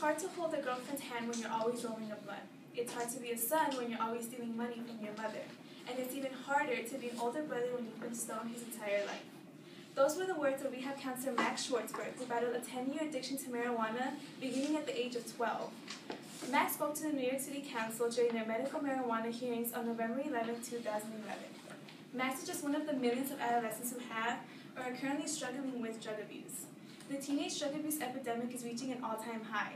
hard to hold a girlfriend's hand when you're always rolling a blunt. It's hard to be a son when you're always stealing money from your mother. And it's even harder to be an older brother when you've been stoned his entire life. Those were the words of rehab counselor Max Schwartzberg, who battled a 10-year addiction to marijuana beginning at the age of 12. Max spoke to the New York City Council during their medical marijuana hearings on November 11, 2011. Max is just one of the millions of adolescents who have or are currently struggling with drug abuse. The teenage drug abuse epidemic is reaching an all-time high.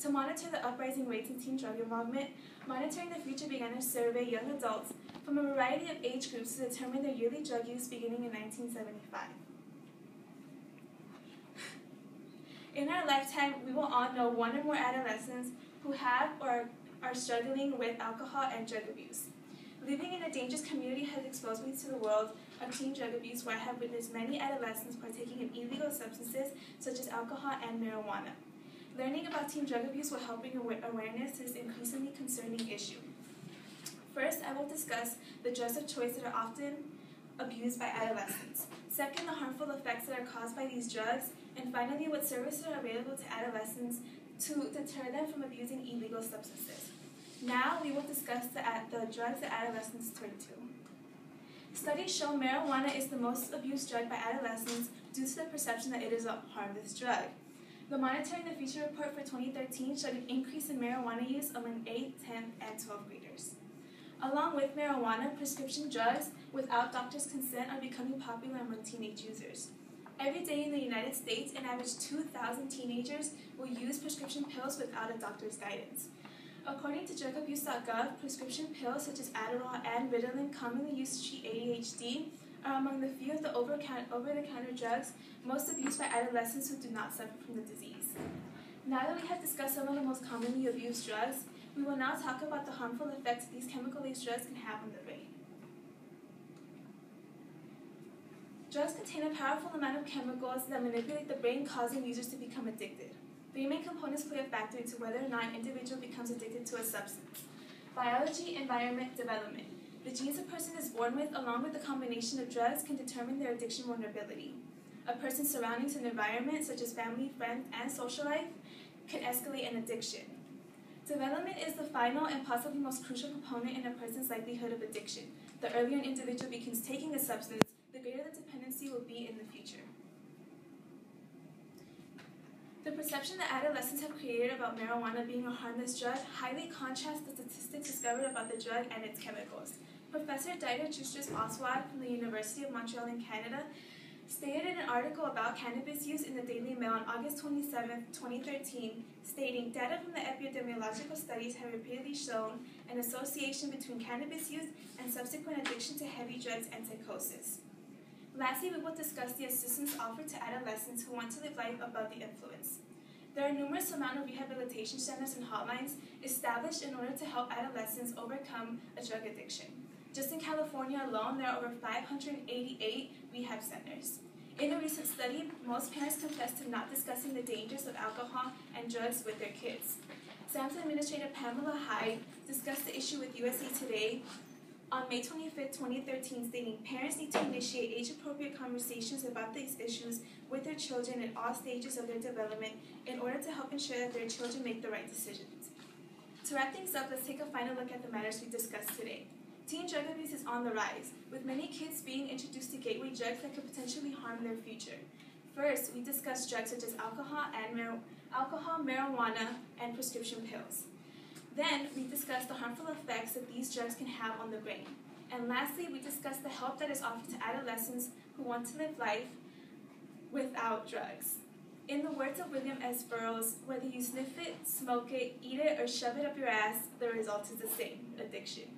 To monitor the uprising rates in teen drug involvement, Monitoring the Future began to survey young adults from a variety of age groups to determine their yearly drug use beginning in 1975. In our lifetime, we will all know one or more adolescents who have or are struggling with alcohol and drug abuse. Living in a dangerous community has exposed me to the world of teen drug abuse, where I have witnessed many adolescents partaking in illegal substances such as alcohol and marijuana. Learning about teen drug abuse will help bring awareness to this increasingly concerning issue. First, I will discuss the drugs of choice that are often abused by adolescents. Second, the harmful effects that are caused by these drugs. And finally, what services are available to adolescents to deter them from abusing illegal substances. Now, we will discuss the drugs that adolescents turn to. Studies show marijuana is the most abused drug by adolescents due to the perception that it is a harmless drug. The Monitoring the Future report for 2013 showed an increase in marijuana use among 8th, 10th, and 12th graders. Along with marijuana, prescription drugs without doctor's consent are becoming popular among teenage users. Every day in the United States, an average 2,000 teenagers will use prescription pills without a doctor's guidance. According to drugabuse.gov, prescription pills such as Adderall and Ritalin, commonly used to treat ADHD, are among the few of the over-the-counter drugs most abused by adolescents who do not suffer from the disease. Now that we have discussed some of the most commonly abused drugs, we will now talk about the harmful effects these chemical-laced drugs can have on the brain. Drugs contain a powerful amount of chemicals that manipulate the brain, causing users to become addicted. Three main components play a factor into whether or not an individual becomes addicted to a substance: biology, environment, development. The genes a person is born with, along with the combination of drugs, can determine their addiction vulnerability. A person's surroundings and environment, such as family, friends, and social life, can escalate an addiction. Development is the final and possibly most crucial component in a person's likelihood of addiction. The earlier an individual begins taking a substance, the greater the dependency will be in the future. The perception that adolescents have created about marijuana being a harmless drug highly contrasts the statistics discovered about the drug and its chemicals. Professor Dieter Justus-Oswald from the University of Montreal in Canada stated in an article about cannabis use in the Daily Mail on August 27, 2013, stating, "Data from the epidemiological studies have repeatedly shown an association between cannabis use and subsequent addiction to heavy drugs and psychosis." Lastly, we will discuss the assistance offered to adolescents who want to live life above the influence. There are numerous amount of rehabilitation centers and hotlines established in order to help adolescents overcome a drug addiction. Just in California alone, there are over 588 rehab centers. In a recent study, most parents confessed to not discussing the dangers of alcohol and drugs with their kids. SAMHSA Administrator Pamela Hyde discussed the issue with USA Today on May 25, 2013, stating, "Parents need to initiate age-appropriate conversations about these issues with their children at all stages of their development in order to help ensure that their children make the right decisions." To wrap things up, let's take a final look at the matters we discussed today. Teen drug abuse is on the rise, with many kids being introduced to gateway drugs that could potentially harm their future. First, we discussed drugs such as alcohol, marijuana, and prescription pills. Then, we discussed the harmful effects that these drugs can have on the brain. And lastly, we discussed the help that is offered to adolescents who want to live life without drugs. In the words of William S. Burroughs, whether you sniff it, smoke it, eat it, or shove it up your ass, the result is the same: addiction.